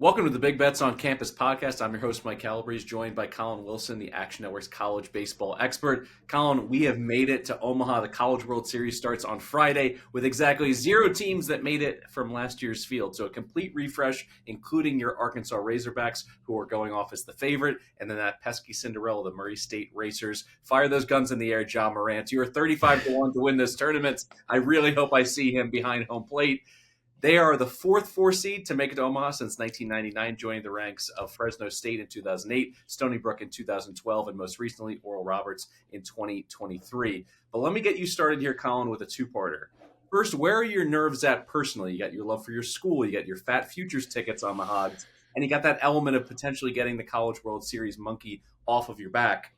Welcome to the Big Bets on Campus podcast. I'm your host, Mike Calabrese, joined by Collin Wilson, the Action Network's college baseball expert. Collin, we have made it to Omaha. The College World Series starts on Friday with exactly 0 teams that made it from last year's field. So a complete refresh, including your Arkansas Razorbacks, who are going off as the favorite, and then that pesky Cinderella, the Murray State Racers. Fire those guns in the air, John Morant. You are 35-1 to win this tournament. I really hope I see him behind home plate. They are the 4th 4 seed to make it to Omaha since 1999, joining the ranks of Fresno State in 2008, Stony Brook in 2012, and most recently Oral Roberts in 2023. But let me get you started here, Collin, with a two-parter. First, where are your nerves at personally? You got your love for your school, you got your Fat Futures tickets on the Hogs, and you got that element of potentially getting the College World Series monkey off of your back.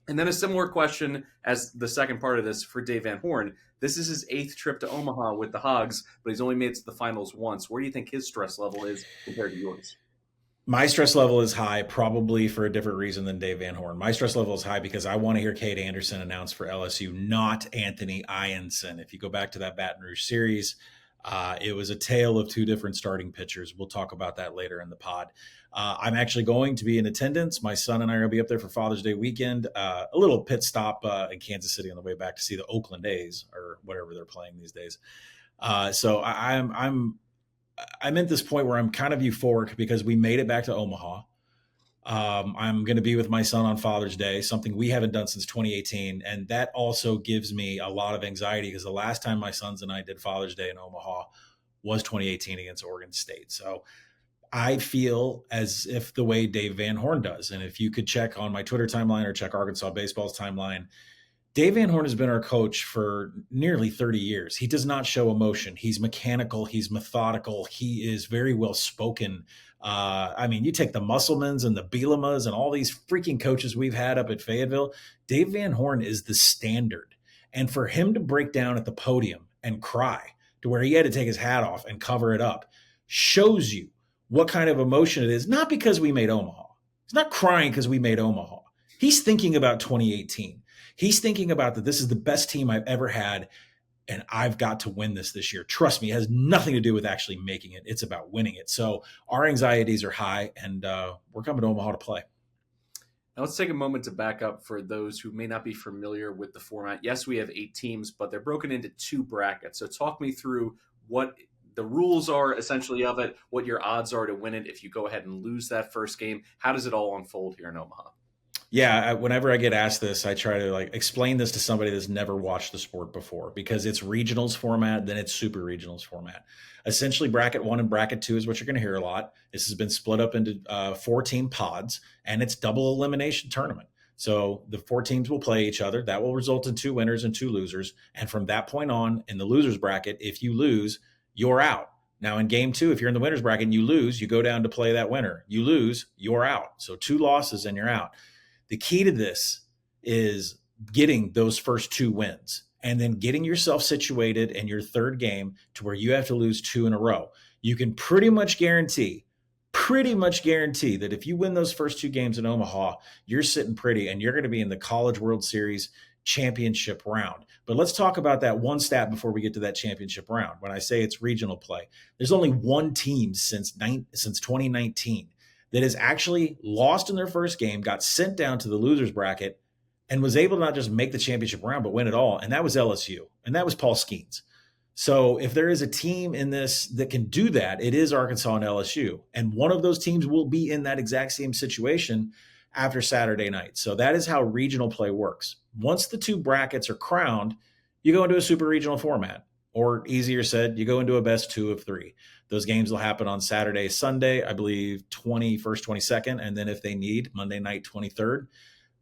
And then a similar question as the second part of this for Dave Van Horn. This is his 8th trip to Omaha with the Hogs, but he's only made it to the finals once. Where do you think his stress level is compared to yours? My stress level is high, probably for a different reason than Dave Van Horn. My stress level is high because I want to hear Cade Anderson announce for LSU, not Anthony Ianson. If you go back to that Baton Rouge series, it was a tale of 2 different starting pitchers. We'll talk about that later in the pod. I'm actually going to be in attendance. My son and I are going to be up there for Father's Day weekend. A little pit stop in Kansas City on the way back to see the Oakland A's or whatever they're playing these days. So I'm at this point where I'm kind of euphoric because we made it back to Omaha. I'm going to be with my son on Father's Day, something we haven't done since 2018. And that also gives me a lot of anxiety because the last time my sons and I did Father's Day in Omaha was 2018 against Oregon State. So I feel as if the way Dave Van Horn does. And if you could check on my Twitter timeline or check Arkansas Baseball's timeline, Dave Van Horn has been our coach for nearly 30 years. He does not show emotion. He's mechanical. He's methodical. He is very well spoken. You take the Musselmans and the Bielemas and all these freaking coaches we've had up at Fayetteville. Dave Van Horn is the standard. And for him to break down at the podium and cry to where he had to take his hat off and cover it up shows you what kind of emotion it is. Not because we made Omaha. He's not crying because we made Omaha. He's thinking about 2018. He's thinking about that this is the best team I've ever had, and I've got to win this year. Trust me, it has nothing to do with actually making it. It's about winning it. So our anxieties are high, and we're coming to Omaha to play. Now let's take a moment to back up for those who may not be familiar with the format. Yes, we have 8 teams, but they're broken into 2 brackets. So talk me through what the rules are essentially of it, what your odds are to win it if you go ahead and lose that first game. How does it all unfold here in Omaha? Yeah, whenever I get asked this, I try to explain this to somebody that's never watched the sport before because it's regionals format, then it's super regionals format. Essentially, bracket 1 and bracket 2 is what you're going to hear a lot. This has been split up into 4-team pods, and it's double elimination tournament. So the 4 teams will play each other. That will result in 2 winners and 2 losers. And from that point on, in the losers bracket, if you lose, you're out. Now in game 2, if you're in the winners bracket and you lose, you go down to play that winner. You lose, you're out. So 2 losses and you're out. The key to this is getting those first 2 wins and then getting yourself situated in your 3rd game to where you have to lose 2 in a row. You can pretty much guarantee that if you win those first 2 games in Omaha, you're sitting pretty and you're going to be in the College World Series championship round. But let's talk about that one stat before we get to that championship round. When I say it's regional play, there's only 1 team since 2019 that has actually lost in their first game, got sent down to the losers bracket, and was able to not just make the championship round, but win it all. And that was LSU. And that was Paul Skeens. So if there is a team in this that can do that, it is Arkansas and LSU. And one of those teams will be in that exact same situation after Saturday night. So that is how regional play works. Once the 2 brackets are crowned, you go into a super regional format. Or easier said, you go into a best 2 of 3. Those games will happen on Saturday, Sunday, I believe 21st, 22nd. And then if they need, Monday night, 23rd,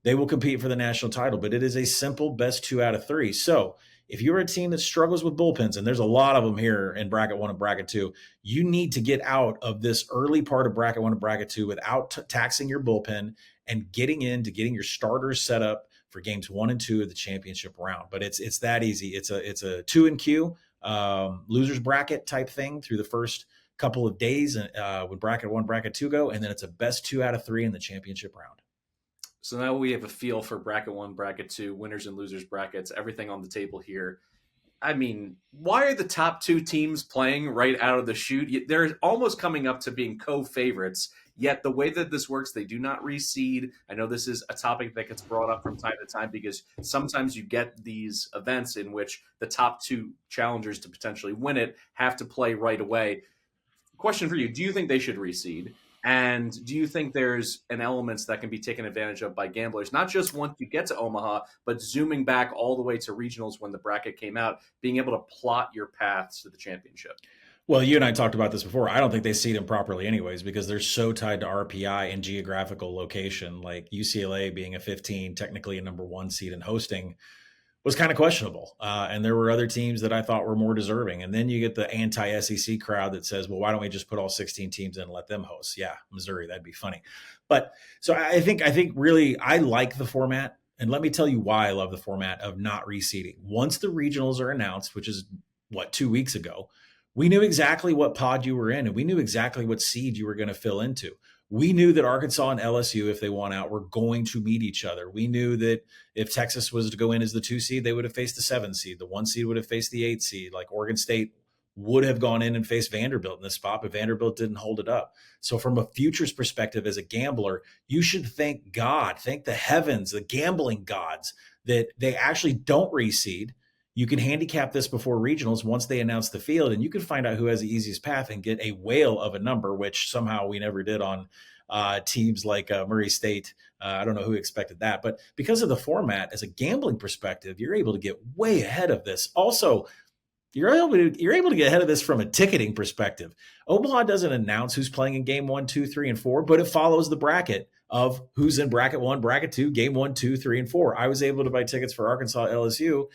they will compete for the national title. But it is a simple best 2 out of 3. So if you're a team that struggles with bullpens, and there's a lot of them here in bracket 1 and bracket 2, you need to get out of this early part of bracket 1 and bracket 2 without taxing your bullpen and getting your starters set up for games 1 and 2 of the championship round. But it's that easy. It's a 2 and Q losers bracket type thing through the first couple of days when bracket 1, bracket 2 go, and then it's a best 2 out of 3 in the championship round. So now we have a feel for bracket 1, bracket 2, winners and losers brackets, everything on the table here. I mean, why are the top two teams playing right out of the chute? They're almost coming up to being co-favorites. Yet the way that this works, they do not reseed. I know this is a topic that gets brought up from time to time because sometimes you get these events in which the top two challengers to potentially win it have to play right away. Question for you: do you think they should reseed? And do you think there's an element that can be taken advantage of by gamblers, not just once you get to Omaha, but zooming back all the way to regionals when the bracket came out, being able to plot your paths to the championship? Well, you and I talked about this before. I don't think they seed them properly anyways because they're so tied to RPI and geographical location. Like UCLA being a 15, technically a number one seed in hosting, was kind of questionable. And there were other teams that I thought were more deserving. And then you get the anti-SEC crowd that says, well, why don't we just put all 16 teams in and let them host? Yeah, Missouri, that'd be funny. But so I think really I like the format. And let me tell you why I love the format of not reseeding. Once the regionals are announced, which is 2 weeks ago, we knew exactly what pod you were in and we knew exactly what seed you were going to fill into. We knew that Arkansas and LSU, if they won out, were going to meet each other. We knew that if Texas was to go in as the 2 seed, they would have faced the 7 seed. The 1 seed would have faced the 8 seed. Like Oregon State would have gone in and faced Vanderbilt in this spot, but Vanderbilt didn't hold it up. So from a futures perspective as a gambler, you should thank God, thank the heavens, the gambling gods, that they actually don't reseed. You can handicap this before regionals once they announce the field, and you can find out who has the easiest path and get a whale of a number, which somehow we never did on teams like Murray State. I don't know who expected that, but because of the format, as a gambling perspective, you're able to get way ahead of this. Also, you're able to get ahead of this from a ticketing perspective. Omaha doesn't announce who's playing in game 1, 2, 3, and 4, but it follows the bracket of who's in bracket 1, bracket 2, game 1, 2, 3, and 4. I was able to buy tickets for Arkansas LSU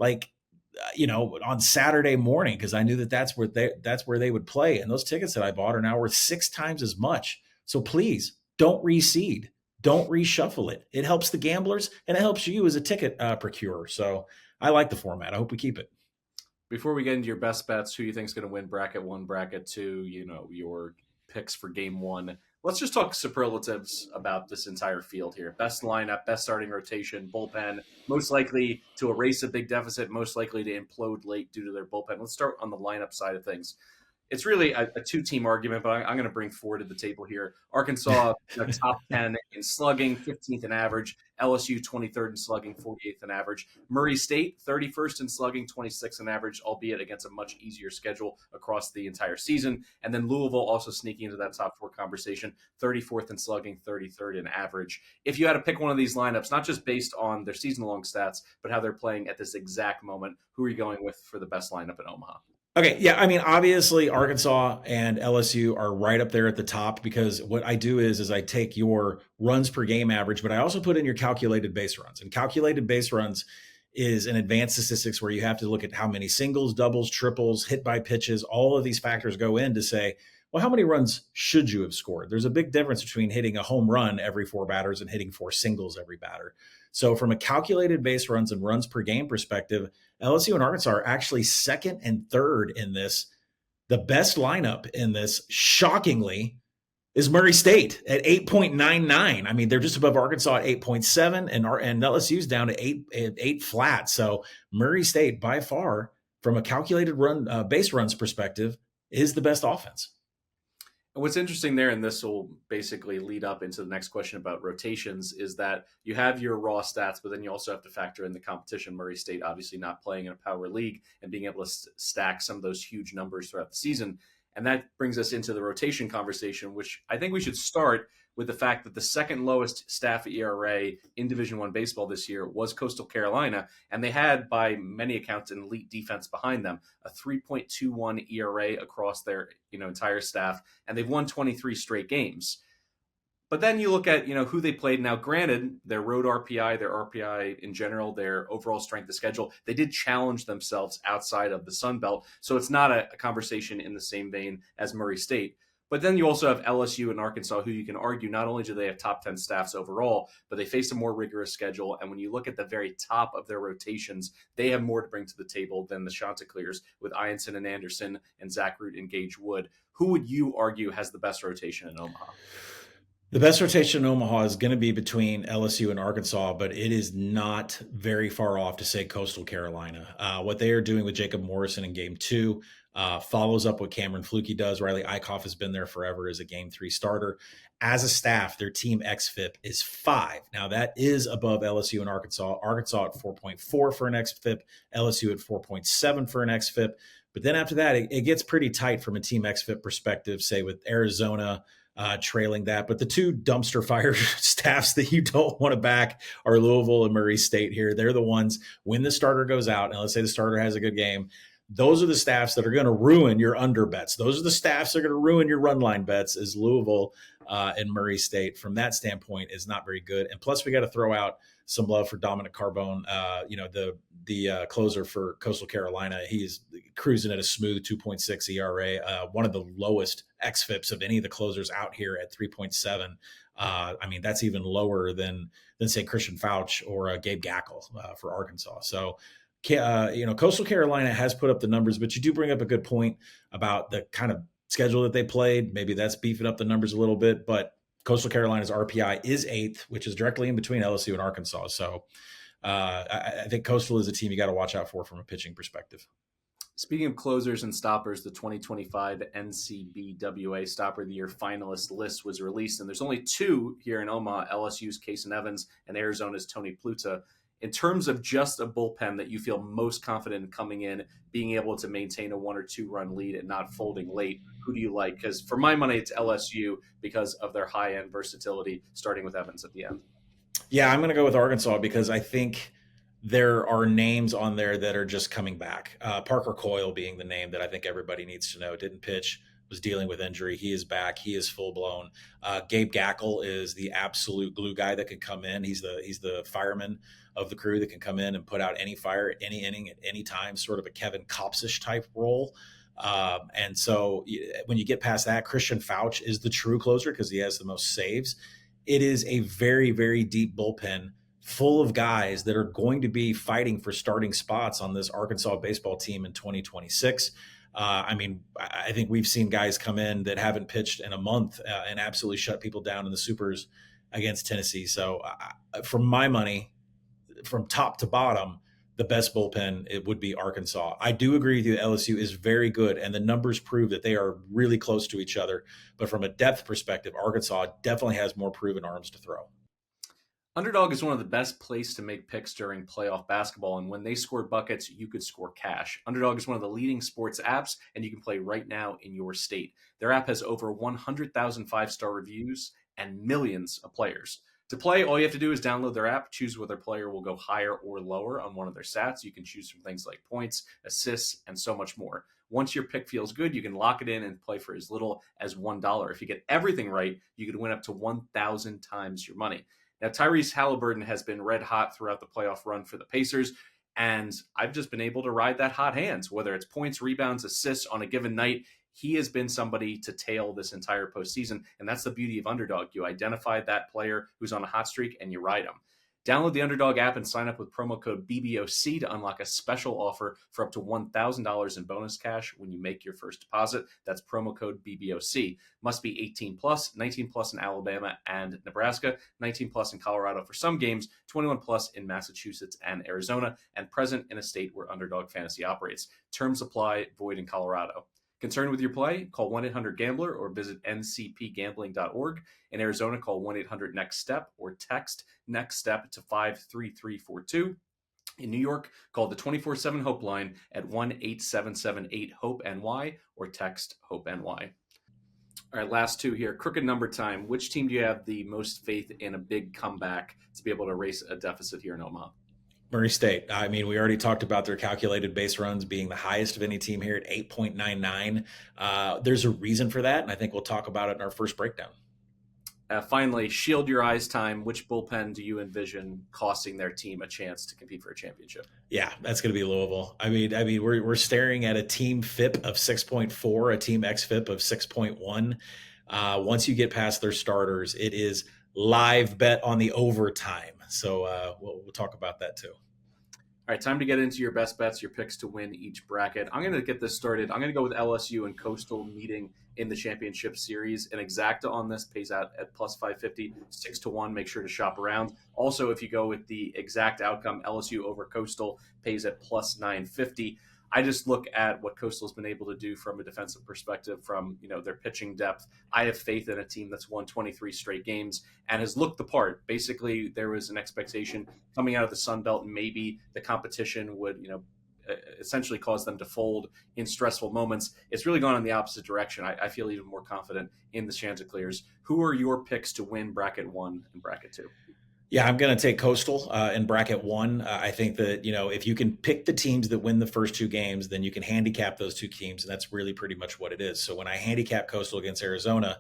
on Saturday morning because I knew that that's where they would play. And those tickets that I bought are now worth 6 times as much. So please don't reseed, don't reshuffle it. It helps the gamblers and it helps you as a ticket procurer. So I like the format. I hope we keep it. Before we get into your best bets, who you think is going to win bracket 1, bracket 2, your picks for game 1. Let's just talk superlatives about this entire field here. Best lineup, best starting rotation, bullpen, most likely to erase a big deficit, most likely to implode late due to their bullpen. Let's start on the lineup side of things. It's really a two-team argument, but I'm going to bring 4 to the table here. Arkansas, top 10 in slugging, 15th in average. LSU, 23rd in slugging, 48th in average. Murray State, 31st in slugging, 26th in average, albeit against a much easier schedule across the entire season. And then Louisville also sneaking into that top 4 conversation, 34th in slugging, 33rd in average. If you had to pick one of these lineups, not just based on their season-long stats, but how they're playing at this exact moment, who are you going with for the best lineup in Omaha? Okay, yeah, I mean, obviously Arkansas and LSU are right up there at the top because what I do is I take your runs per game average, but I also put in your calculated base runs. And calculated base runs is an advanced statistics where you have to look at how many singles, doubles, triples, hit by pitches, all of these factors go in to say, well, how many runs should you have scored? There's a big difference between hitting a home run every 4 batters and hitting 4 singles every batter. So from a calculated base runs and runs per game perspective, LSU and Arkansas are actually 2nd and 3rd in this. The best lineup in this, shockingly, is Murray State at 8.99. I mean, they're just above Arkansas at 8.7, and LSU's down to 8 flat. So Murray State, by far, from a calculated run base runs perspective, is the best offense. What's interesting there, and this will basically lead up into the next question about rotations, is that you have your raw stats, but then you also have to factor in the competition. Murray State obviously not playing in a power league and being able to stack some of those huge numbers throughout the season. And that brings us into the rotation conversation, which I think we should start with the fact that the second lowest staff ERA in Division I baseball this year was Coastal Carolina, and they had, by many accounts, an elite defense behind them, a 3.21 ERA across their entire staff, and they've won 23 straight games. But then you look at who they played. Now, granted, their road RPI, their RPI in general, their overall strength of schedule, they did challenge themselves outside of the Sun Belt, so it's not a conversation in the same vein as Murray State. But then you also have LSU and Arkansas, who you can argue not only do they have top 10 staffs overall, but they face a more rigorous schedule. And when you look at the very top of their rotations, they have more to bring to the table than the Chanticleers with Ianson and Anderson and Zach Root and Gage Wood. Who would you argue has the best rotation in Omaha? The best rotation in Omaha is going to be between LSU and Arkansas, but it is not very far off to say Coastal Carolina. What they are doing with Jacob Morrison in game 2 follows up what Cameron Flukie does. Riley Eichhoff has been there forever as a game 3 starter. As a staff, their team XFIP is 5. Now, that is above LSU and Arkansas. Arkansas at 4.4 for an XFIP, LSU at 4.7 for an XFIP. But then after that, it gets pretty tight from a team XFIP perspective, say with Arizona trailing that. But the two dumpster fire staffs that you don't want to back are Louisville and Murray State here. They're the ones when the starter goes out, and let's say the starter has a good game, those are the staffs that are going to ruin your under bets. Those are the staffs that are going to ruin your run line bets as Louisville and Murray State. From that standpoint, is not very good. And plus, we got to throw out some love for Dominic Carbone, the closer for Coastal Carolina. He's cruising at a smooth 2.6 ERA, one of the lowest XFIPs of any of the closers out here at 3.7. That's even lower than say Christian Fouch or Gabe Gackle for Arkansas. So, Coastal Carolina has put up the numbers, but you do bring up a good point about the kind of schedule that they played. Maybe that's beefing up the numbers a little bit, but Coastal Carolina's RPI is 8th, which is directly in between LSU and Arkansas. So I think Coastal is a team you got to watch out for from a pitching perspective. Speaking of closers and stoppers, the 2025 NCBWA Stopper of the Year finalist list was released, and there's only 2 here in Omaha, LSU's Kason Evans and Arizona's Tony Pluta. In terms of just a bullpen that you feel most confident in coming in, being able to maintain a 1 or 2 run lead and not folding late, who do you like? Because for my money, it's LSU because of their high-end versatility, starting with Evans at the end. Yeah, I'm going to go with Arkansas because I think there are names on there that are just coming back. Parker Coyle being the name that I think everybody needs to know. Didn't pitch, was dealing with injury. He is back. He is full blown. Gabe Gackle is the absolute glue guy that can come in. He's the fireman of the crew that can come in and put out any fire at any inning at any time, sort of a Kevin Kopsish type role. And so when you get past that, Christian Fouch is the true closer because he has the most saves. It is a very, very deep bullpen full of guys that are going to be fighting for starting spots on this Arkansas baseball team in 2026. I think we've seen guys come in that haven't pitched in a month and absolutely shut people down in the supers against Tennessee. So for my money, from top to bottom, the best bullpen, it would be Arkansas. I do agree with you. LSU is very good, and the numbers prove that they are really close to each other. But from a depth perspective, Arkansas definitely has more proven arms to throw. Underdog is one of the best places to make picks during playoff basketball, and when they score buckets, you could score cash. Underdog is one of the leading sports apps, and you can play right now in your state. Their app has over 100,000 five-star reviews and millions of players. To play, all you have to do is download their app, choose whether player will go higher or lower on one of their stats. You can choose from things like points, assists, and so much more. Once your pick feels good, you can lock it in and play for as little as $1. If you get everything right, you could win up to 1,000 times your money. Now, Tyrese Halliburton has been red hot throughout the playoff run for the Pacers, and I've just been able to ride that hot hand. Whether it's points, rebounds, assists on a given night, he has been somebody to tail this entire postseason, and that's the beauty of Underdog. You identify that player who's on a hot streak, and you ride him. Download the Underdog app and sign up with promo code BBOC to unlock a special offer for up to $1,000 in bonus cash when you make your first deposit. That's promo code BBOC. Must be 18 plus, 19 plus in Alabama and Nebraska, 19 plus in Colorado for some games, 21 plus in Massachusetts and Arizona, and present in a state where Underdog Fantasy operates. Terms apply, void in Colorado. Concerned with your play? Call 1-800-GAMBLER or visit ncpgambling.org. In Arizona, call 1-800-NEXT-STEP or text NEXT STEP to 53342. In New York, call the 24/7 Hope line at 1-877-8-HOPE-NY or text HOPE-NY. All right, last 2 here. Crooked number time. Which team do you have the most faith in a big comeback to be able to erase a deficit here in Omaha? Murray State. We already talked about their calculated base runs being the highest of any team here at 8.99. There's a reason for that, and I think we'll talk about it in our first breakdown. Finally, shield your eyes time. Which bullpen do you envision costing their team a chance to compete for a championship? Yeah, that's going to be Louisville. We're staring at a team FIP of 6.4, a team XFIP of 6.1. Once you get past their starters, it is live bet on the overtime. So we'll talk about that too. All right, time to get into your best bets, your picks to win each bracket. I'm going to get this started. I'm going to go with LSU and Coastal meeting in the championship series. An exacta on this pays out at plus 550, 6-1. Make sure to shop around. Also, if you go with the exact outcome, LSU over Coastal pays at plus 950. I just look at what Coastal's been able to do from a defensive perspective, from their pitching depth. I have faith in a team that's won 23 straight games and has looked the part. Basically, there was an expectation coming out of the Sun Belt, maybe the competition would essentially cause them to fold in stressful moments. It's really gone in the opposite direction. I feel even more confident in the Chanticleers. Who are your picks to win bracket 1 and bracket 2? Yeah, I'm going to take Coastal in bracket 1. I think that, if you can pick the teams that win the first 2 games, then you can handicap those 2 teams. And that's really pretty much what it is. So when I handicap Coastal against Arizona,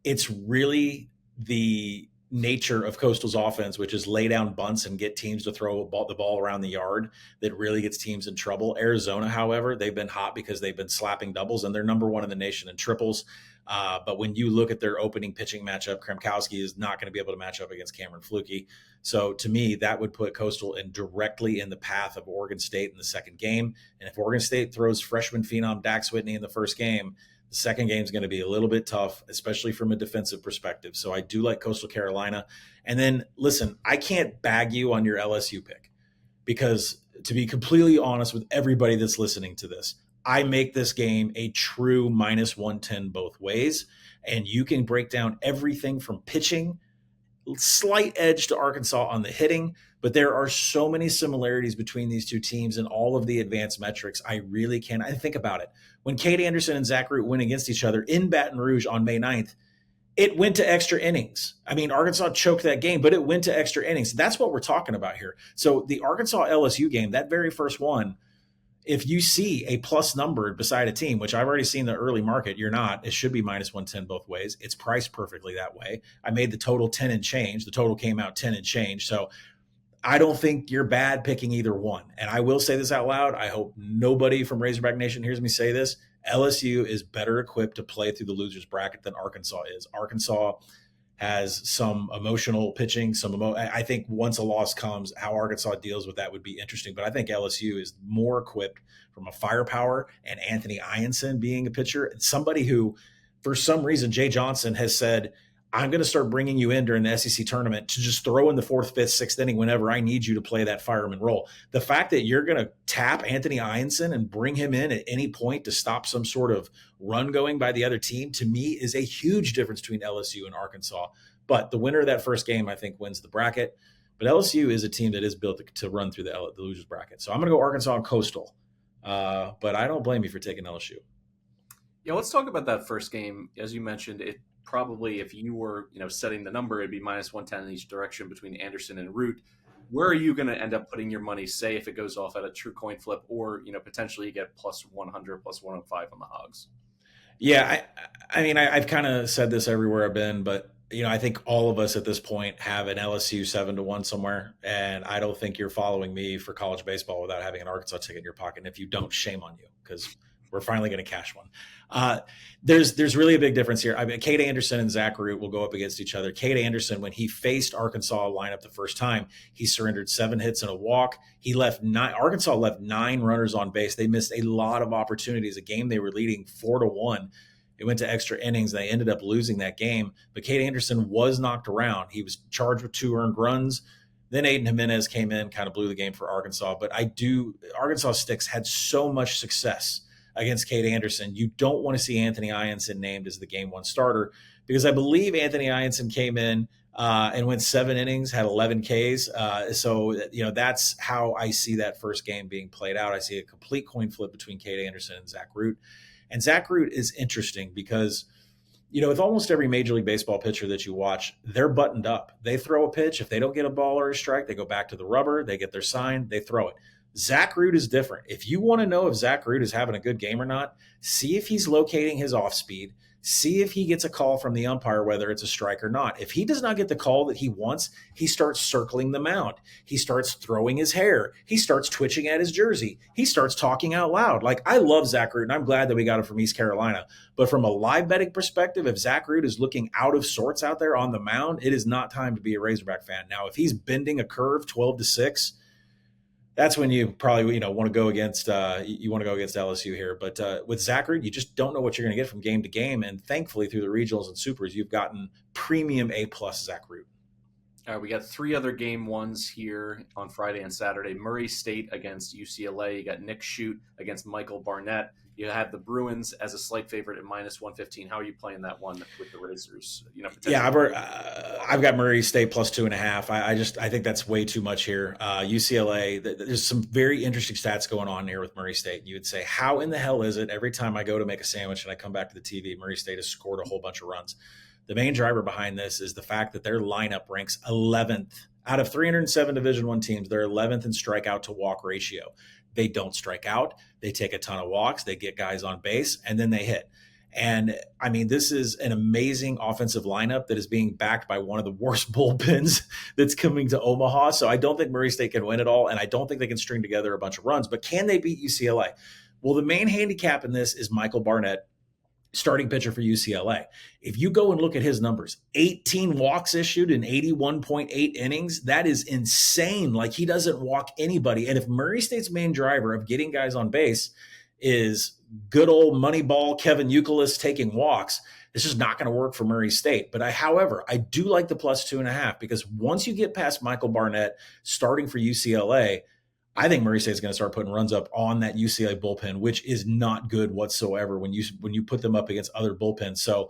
it's really the nature of Coastal's offense, which is lay down bunts and get teams to throw the ball around the yard, that really gets teams in trouble. Arizona, however, they've been hot because they've been slapping doubles, and they're number 1 in the nation in triples. But when you look at their opening pitching matchup, Kramkowski is not going to be able to match up against Cameron Flukie. So to me, that would put Coastal directly in the path of Oregon State in the second game. And if Oregon State throws freshman phenom Dax Whitney in the first game, the second game is going to be a little bit tough, especially from a defensive perspective. So I do like Coastal Carolina. And then, listen, I can't bag you on your LSU pick, because to be completely honest with everybody that's listening to this, I make this game a true minus 110 both ways. And you can break down everything from pitching, slight edge to Arkansas on the hitting, but there are so many similarities between these 2 teams and all of the advanced metrics. I really can't. I think about it. When Cade Anderson and Zach Root went against each other in Baton Rouge on May 9th, it went to extra innings. I mean, Arkansas choked that game, but it went to extra innings. That's what we're talking about here. So the Arkansas LSU game, that very first one, if you see a plus number beside a team, which I've already seen the early market, you're not. It should be minus 110 both ways. It's priced perfectly that way. I made the total 10 and change. The total came out 10 and change. So I don't think you're bad picking either one. And I will say this out loud. I hope nobody from Razorback Nation hears me say this. LSU is better equipped to play through the losers bracket than Arkansas is. Arkansas has some emotional pitching, I think once a loss comes, how Arkansas deals with that would be interesting. But I think LSU is more equipped from a firepower, and Anthony Ianson being a pitcher, and somebody who, for some reason, Jay Johnson has said, I'm going to start bringing you in during the SEC tournament to just throw in the 4th, 5th, 6th inning whenever I need you to play that fireman role. The fact that you're going to tap Anthony Ianson and bring him in at any point to stop some sort of run going by the other team, to me, is a huge difference between LSU and Arkansas. But the winner of that first game, I think, wins the bracket. But LSU is a team that is built to run through the losers bracket. So I'm going to go Arkansas and Coastal. But I don't blame you for taking LSU. Yeah, let's talk about that first game. As you mentioned, it probably, if you were setting the number, it'd be minus 110 in each direction between Anderson and Root. Where are you going to end up putting your money, say, if it goes off at a true coin flip, or potentially you get plus 100, plus 105 on the Hogs? Yeah, I mean, I've kind of said this everywhere I've been, but I think all of us at this point have an LSU 7-1 somewhere, and I don't think you're following me for college baseball without having an Arkansas ticket in your pocket. And if you don't, shame on you, because we're finally going to cash one. There's really a big difference here. I mean, Cade Anderson and Zach Root will go up against each other. Cade Anderson, when he faced Arkansas lineup the first time, he surrendered 7 hits and a walk. Arkansas left 9 runners on base. They missed a lot of opportunities. A game they were leading 4-1. It went to extra innings. They ended up losing that game. But Cade Anderson was knocked around. He was charged with 2 earned runs. Then Aiden Jimenez came in, kind of blew the game for Arkansas. But Arkansas Sticks had so much success against Cade Anderson. You don't want to see Anthony Ianson named as the game 1 starter, because I believe Anthony Ianson came in and went 7 innings, had 11 Ks. So that's how I see that first game being played out. I see a complete coin flip between Cade Anderson and Zach Root. And Zach Root is interesting because, with almost every Major League Baseball pitcher that you watch, they're buttoned up. They throw a pitch. If they don't get a ball or a strike, they go back to the rubber. They get their sign. They throw it. Zach Root is different. If you want to know if Zach Root is having a good game or not, see if he's locating his off speed. See if he gets a call from the umpire, whether it's a strike or not. If he does not get the call that he wants, he starts circling the mound. He starts throwing his hair. He starts twitching at his jersey. He starts talking out loud. Like, I love Zach Root, and I'm glad that we got him from East Carolina. But from a live betting perspective, if Zach Root is looking out of sorts out there on the mound, it is not time to be a Razorback fan. Now, if he's bending a curve 12-6, that's when you probably want to go against LSU here. But with Zach Root, you just don't know what you're going to get from game to game. And thankfully, through the regionals and supers, you've gotten premium A+ Zach Root. All right, we got 3 other game ones here on Friday and Saturday. Murray State against UCLA. You got Nick Shute against Michael Barnett. You have the Bruins as a slight favorite at -115. How are you playing that one with the Razors? Yeah, I've got Murray State +2.5. I think that's way too much here. UCLA, there's some very interesting stats going on here with Murray State. You would say, how in the hell is it every time I go to make a sandwich and I come back to the TV, Murray State has scored a whole bunch of runs? The main driver behind this is the fact that their lineup ranks 11th out of 307 Division I teams. They're 11th in strikeout to walk ratio. They don't strike out. They take a ton of walks. They get guys on base, and then they hit. And I mean, this is an amazing offensive lineup that is being backed by one of the worst bullpens that's coming to Omaha. So I don't think Murray State can win it all, and I don't think they can string together a bunch of runs. But can they beat UCLA? Well, the main handicap in this is Michael Barnett, starting pitcher for UCLA. If you go and look at his numbers, 18 walks issued in 81.8 innings, that is insane. Like, he doesn't walk anybody. And if Murray State's main driver of getting guys on base is good old Moneyball Kevin Youkilis taking walks, this is not going to work for Murray State. But however, I do like the +2.5, because once you get past Michael Barnett starting for UCLA, I think Murray State's going to start putting runs up on that UCLA bullpen, which is not good whatsoever when you put them up against other bullpens. So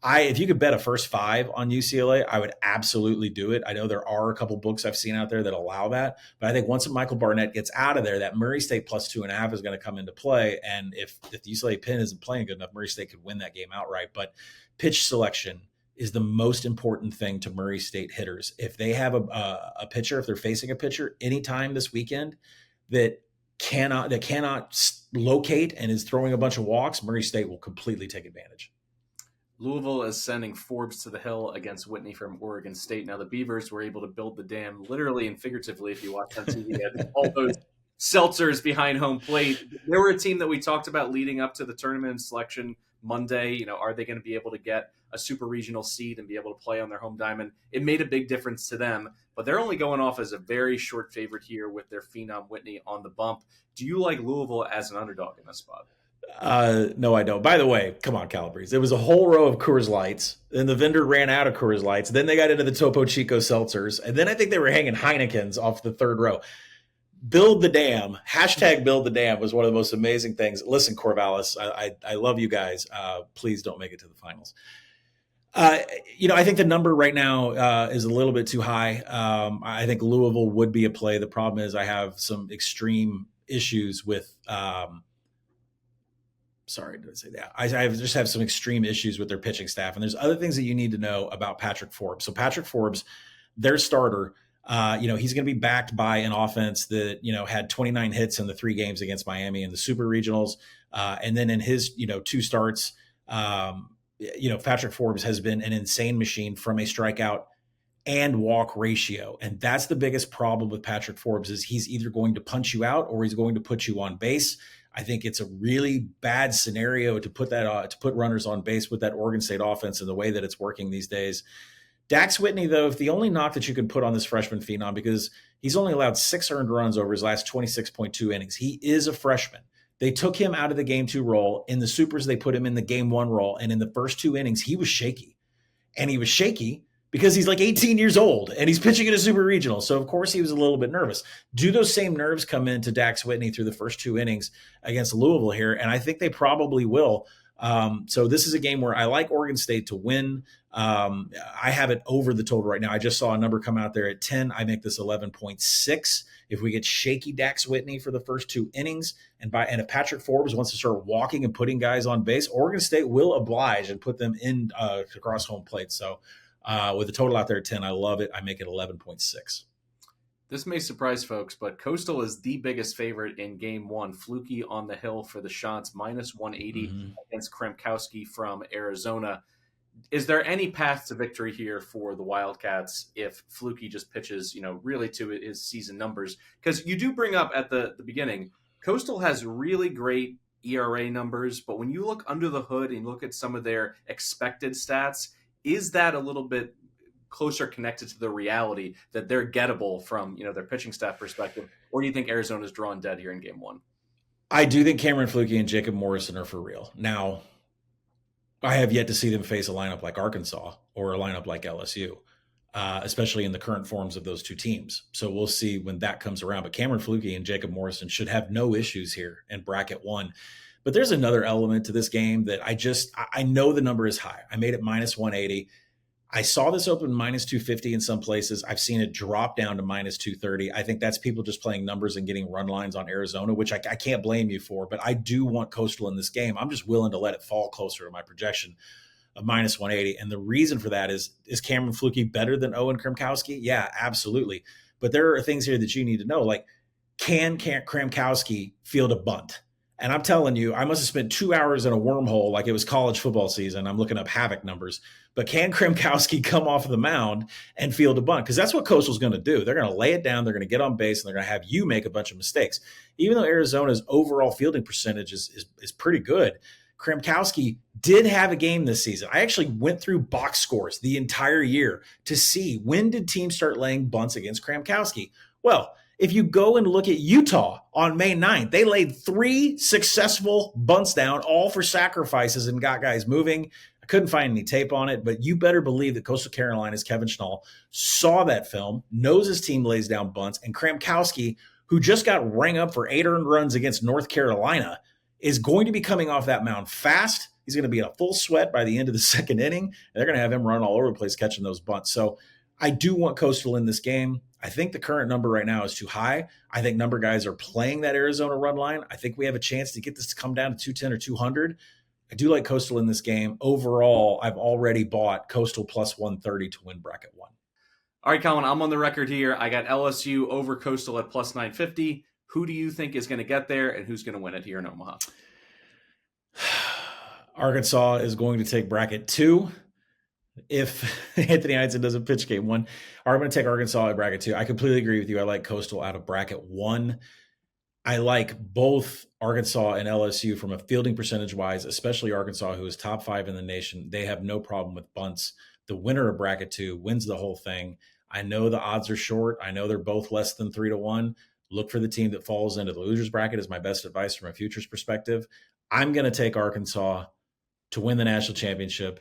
if you could bet a first 5 on UCLA, I would absolutely do it. I know there are a couple books I've seen out there that allow that, but I think once Michael Barnett gets out of there, that Murray State +2.5 is going to come into play. And if the UCLA pin isn't playing good enough, Murray State could win that game outright. But pitch selection is the most important thing to Murray State hitters. If they have a pitcher, if they're facing a pitcher anytime this weekend that cannot locate and is throwing a bunch of walks, Murray State will completely take advantage. Louisville is sending Forbes to the hill against Whitney from Oregon State. Now, the Beavers were able to build the dam literally and figuratively if you watch on TV. All those seltzers behind home plate. They were a team that we talked about leading up to the tournament and selection Monday. Are they going to be able to get a super regional seed and be able to play on their home diamond? It made a big difference to them, but they're only going off as a very short favorite here with their phenom Whitney on the bump. Do you like Louisville as an underdog in this spot? No, I don't. By the way, come on, Calabrese. It was a whole row of Coors Lights, and the vendor ran out of Coors Lights. Then they got into the Topo Chico seltzers, and then I think they were hanging Heinekens off the third row. Build the dam. #build the dam was one of the most amazing things. Listen, Corvallis, I love you guys. Please don't make it to the finals. I think the number right now is a little bit too high. I think Louisville would be a play. The problem is I have some extreme issues with sorry, did I say that? I just have some extreme issues with their pitching staff. And there's other things that you need to know about Patrick Forbes. So Patrick Forbes, their starter, he's going to be backed by an offense that, had 29 hits in the 3 games against Miami in the Super Regionals. And then in his, 2 starts, Patrick Forbes has been an insane machine from a strikeout and walk ratio. And that's the biggest problem with Patrick Forbes is he's either going to punch you out or he's going to put you on base. I think it's a really bad scenario to put runners on base with that Oregon State offense and the way that it's working these days. Dax Whitney, though, if the only knock that you could put on this freshman phenom, because he's only allowed 6 earned runs over his last 26.2 innings. He is a freshman. They took him out of the game 2 role. In the Supers, they put him in the game 1 role. And in the first 2 innings, he was shaky. And he was shaky because he's like 18 years old and he's pitching in a Super Regional. So, of course, he was a little bit nervous. Do those same nerves come into Dax Whitney through the first 2 innings against Louisville here? And I think they probably will. So this is a game where I like Oregon State to win. I have it over the total right now. I just saw a number come out there at 10. I make this 11.6. If we get shaky Dax Whitney for the first 2 innings, and if Patrick Forbes wants to start walking and putting guys on base, Oregon State will oblige and put them in across home plate. So with the total out there at 10, I love it. I make it 11.6. This may surprise folks, but Coastal is the biggest favorite in game 1. Fluky on the hill for the Shots, -180 against Kremkowski from Arizona. Is there any path to victory here for the Wildcats if Fluky just pitches, really to his season numbers? Because you do bring up at the beginning, Coastal has really great ERA numbers, but when you look under the hood and look at some of their expected stats, is that a little bit closer connected to the reality that they're gettable from their pitching staff perspective, or do you think Arizona's drawn dead here in Game 1? I do think Cameron Flukie and Jacob Morrison are for real. Now, I have yet to see them face a lineup like Arkansas or a lineup like LSU, especially in the current forms of those two teams. So we'll see when that comes around. But Cameron Flukie and Jacob Morrison should have no issues here in bracket 1. But there's another element to this game that I know the number is high. I made it minus 180. I saw this open minus 250 in some places. I've seen it drop down to minus 230. I think that's people just playing numbers and getting run lines on Arizona, which I can't blame you for, but I do want Coastal in this game. I'm just willing to let it fall closer to my projection of minus 180. And the reason for that is Cameron Flukie better than Owen Krimkowski? Yeah, absolutely. But there are things here that you need to know, like can Krimkowski field a bunt? And I'm telling you, I must have spent 2 hours in a wormhole like it was college football season. I'm looking up havoc numbers. But can Krimkowski come off of the mound and field a bunt? Because that's what Coastal's going to do. They're going to lay it down. They're going to get on base, and they're going to have you make a bunch of mistakes. Even though Arizona's overall fielding percentage is pretty good, Krimkowski did have a game this season. I actually went through box scores the entire year to see when did teams start laying bunts against Krimkowski. Well, if you go and look at Utah on May 9th, they laid 3 successful bunts down, all for sacrifices, and got guys moving. I couldn't find any tape on it, but you better believe that Coastal Carolina's Kevin Schnall saw that film, knows his team lays down bunts, and Krimkowski, who just got rang up for 8 earned runs against North Carolina, is going to be coming off that mound fast. He's going to be in a full sweat by the end of the second inning, and they're going to have him run all over the place catching those bunts. So I do want Coastal in this game. I think the current number right now is too high. I think number guys are playing that Arizona run line. I think we have a chance to get this to come down to 210 or 200. I do like Coastal in this game. Overall, I've already bought Coastal plus 130 to win bracket 1. All right, Collin, I'm on the record here. I got LSU over Coastal at plus 950. Who do you think is going to get there, and who's going to win it here in Omaha? Arkansas is going to take bracket 2. If Anthony Heinsohn doesn't pitch game 1, I'm going to take Arkansas at bracket 2. I completely agree with you. I like Coastal out of bracket 1. I like both Arkansas and LSU from a fielding percentage wise, especially Arkansas, who is top 5 in the nation. They have no problem with bunts. The winner of bracket 2 wins the whole thing. I know the odds are short. I know they're both less than 3-1. Look for the team that falls into the loser's bracket is my best advice from a futures perspective. I'm going to take Arkansas to win the national championship,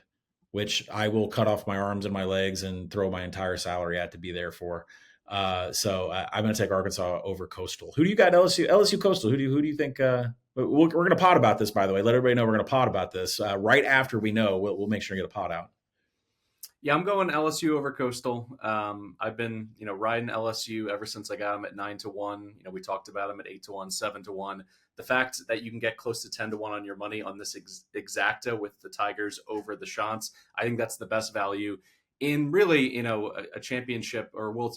which I will cut off my arms and my legs and throw my entire salary at to be there for. So I'm going to take Arkansas over Coastal. Who do you got? LSU Coastal. Who do you think? We're going to pod about this, by the way. Let everybody know we're going to pod about this right after we know. We'll make sure to get a pod out. Yeah, I'm going LSU over Coastal. I've been, riding LSU ever since I got them at 9-1. We talked about them at 8-1, 7-1. The fact that you can get close to 10-1 on your money on this exacta with the Tigers over the Chants, I think that's the best value in really, a championship or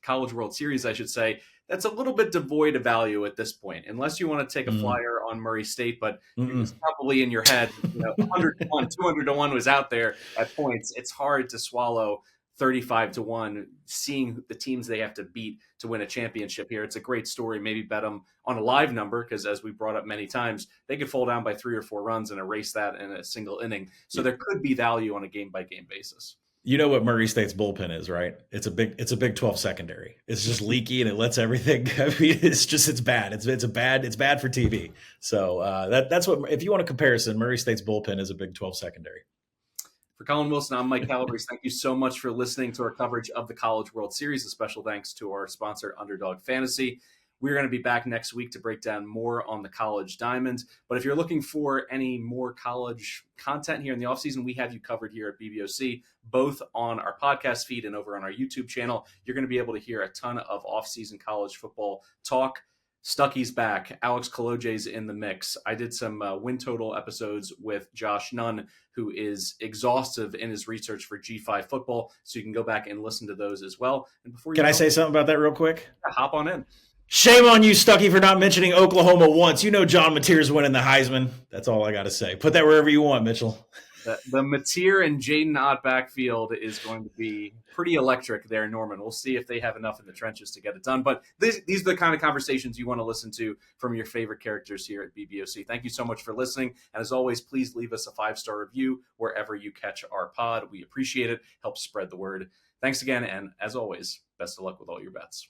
College World Series, I should say. That's a little bit devoid of value at this point, unless you want to take a flyer on Murray State, but it's probably in your head, 100-1, 200-1 was out there at points. It's hard to swallow 35-1, seeing the teams they have to beat to win a championship here. It's a great story. Maybe bet them on a live number, because as we brought up many times, they could fall down by 3 or 4 runs and erase that in a single inning. So there could be value on a game-by-game basis. You know what Murray State's bullpen is, right? It's a Big 12 secondary. It's just leaky and it lets everything. I mean, it's bad. It's bad for TV. So that's what, if you want a comparison, Murray State's bullpen is a Big 12 secondary. For Collin Wilson, I'm Mike Calabrese. Thank you so much for listening to our coverage of the College World Series. A special thanks to our sponsor, Underdog Fantasy. We're going to be back next week to break down more on the College Diamond. But if you're looking for any more college content here in the offseason, we have you covered here at BBOC, both on our podcast feed and over on our YouTube channel. You're going to be able to hear a ton of offseason college football talk. Stucky's back. Alex Kaloje's in the mix. I did some win total episodes with Josh Nunn, who is exhaustive in his research for G5 football. So you can go back and listen to those as well. And before you Can I say something about that real quick? Hop on in. Shame on you, Stucky, for not mentioning Oklahoma once. You know John Mateer's winning the Heisman. That's all I got to say. Put that wherever you want, Mitchell. The Mateer and Jaden Ott backfield is going to be pretty electric there, Norman. We'll see if they have enough in the trenches to get it done. But these are the kind of conversations you want to listen to from your favorite characters here at BBOC. Thank you so much for listening. And as always, please leave us a 5-star review wherever you catch our pod. We appreciate it. Helps spread the word. Thanks again. And as always, best of luck with all your bets.